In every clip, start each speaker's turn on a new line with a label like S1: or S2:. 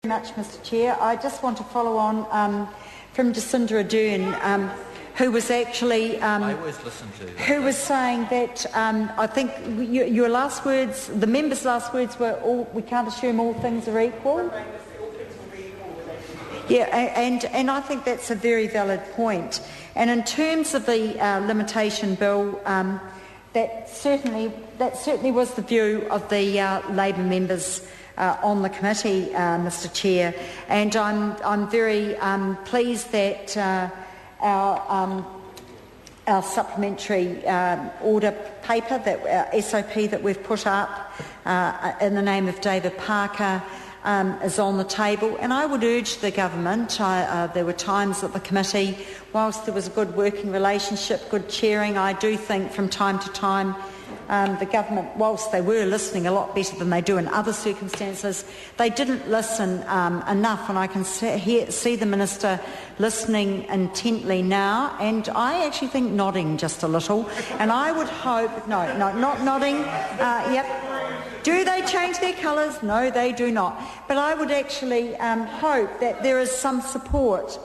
S1: much, Mr Chair. I just want to follow on from Jacinda Ardern, who was actually who was saying that I think your last words, the member's last words were, we can't assume all things are equal. Yeah, and I think that's a very valid point. And in terms of the limitation bill, that certainly was the view of the Labor members on the committee, Mr Chair, and I'm very pleased that our supplementary order paper, that SOP that we've put up in the name of David Parker, is on the table. And I would urge the government, there were times at the committee, whilst there was a good working relationship, good chairing, I do think from time to time the government, whilst they were listening a lot better than they do in other circumstances, they didn't listen enough, and I can see the Minister listening intently now, and I actually think nodding just a little, and I would hope, no, not nodding, yep. Do they change their colours? No, they do not. But I would actually hope that there is some support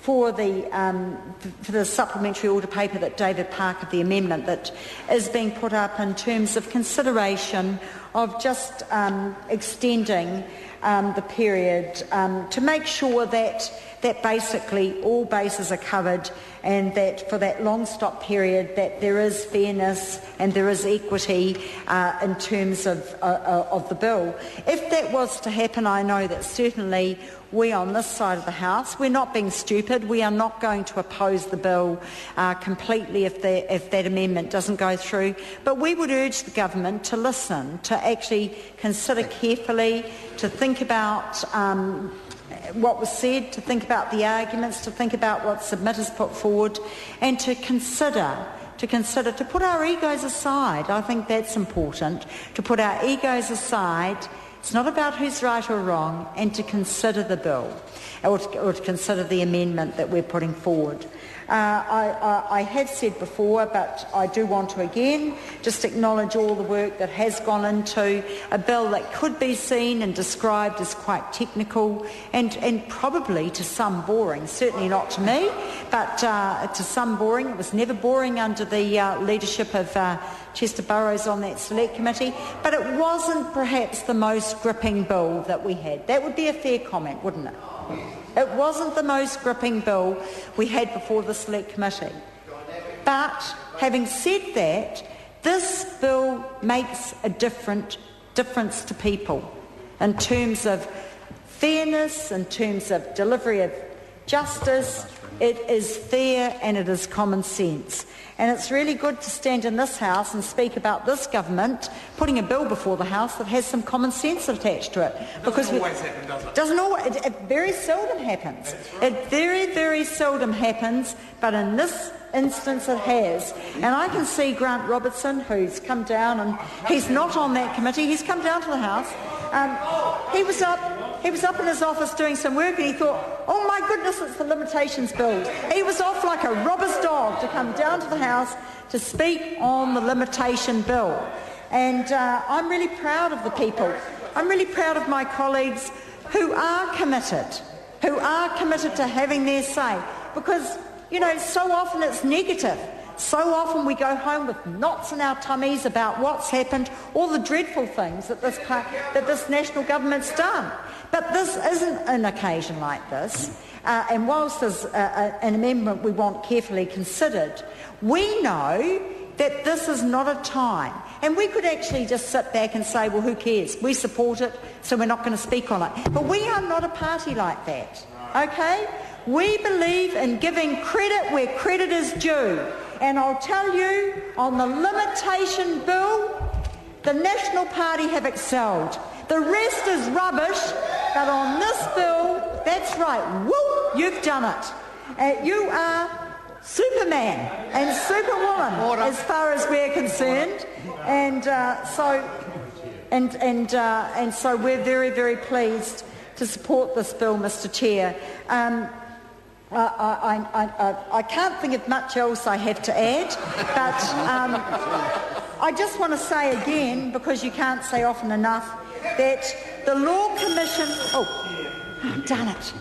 S1: for the supplementary order paper that David Parker, the amendment that is being put up in terms of consideration of just extending the period to make sure that basically all bases are covered, and that for that long stop period that there is fairness and there is equity in terms of the bill. If that was to happen, I know that certainly we on this side of the House, we're not being stupid. We are not going to oppose the bill completely if that amendment doesn't go through. But we would urge the government to listen, to actually consider carefully, to think about what was said, to think about the arguments, to think about what submitters put forward, and to consider, to put our egos aside. I think that's important, to put our egos aside. It's not about who's right or wrong, and to consider the bill, or to consider the amendment that we're putting forward. I have said before, but I do want to again just acknowledge all the work that has gone into a bill that could be seen and described as quite technical and probably to some boring, certainly not to me, but to some boring. It was never boring under the leadership of Chester Burrows on that select committee, but it wasn't perhaps the most gripping bill that we had. That would be a fair comment, wouldn't it? It wasn't the most gripping bill we had before the select committee. But having said that, this bill makes a difference to people in terms of fairness, in terms of delivery of justice. It is fair and it is common sense. And it's really good to stand in this House and speak about this government putting a bill before the House that has some common sense attached to it. Because
S2: it doesn't always happen, does it?
S1: Doesn't always, it very seldom happens. Right. It very, very seldom happens, but in this instance it has. And I can see Grant Robertson, who's come down, and he's not on that committee, he's come down to the House. He was up in his office doing some work, and he thought, oh my goodness, it's the limitations bill. He was off like a robber's dog to come down to the House to speak on the limitation bill. And I'm really proud of the people. I'm really proud of my colleagues who are committed to having their say. Because, you know, so often it's negative. So often we go home with knots in our tummies about what's happened, all the dreadful things that this national government's done. But this isn't an occasion like this. And whilst there's an amendment we want carefully considered, we know that this is not a time. And we could actually just sit back and say, well, who cares? We support it, so we're not going to speak on it. But we are not a party like that, okay? We believe in giving credit where credit is due. And I'll tell you, on the limitation bill, the National Party have excelled. The rest is rubbish, but on this bill, that's right, woo, you've done it. You are Superman and Superwoman as far as we're concerned, and so we're very, very pleased to support this bill, Mr Chair. I can't think of much else I have to add, but I just want to say again, because you can't say often enough, that the Law Commission... Oh, darn it.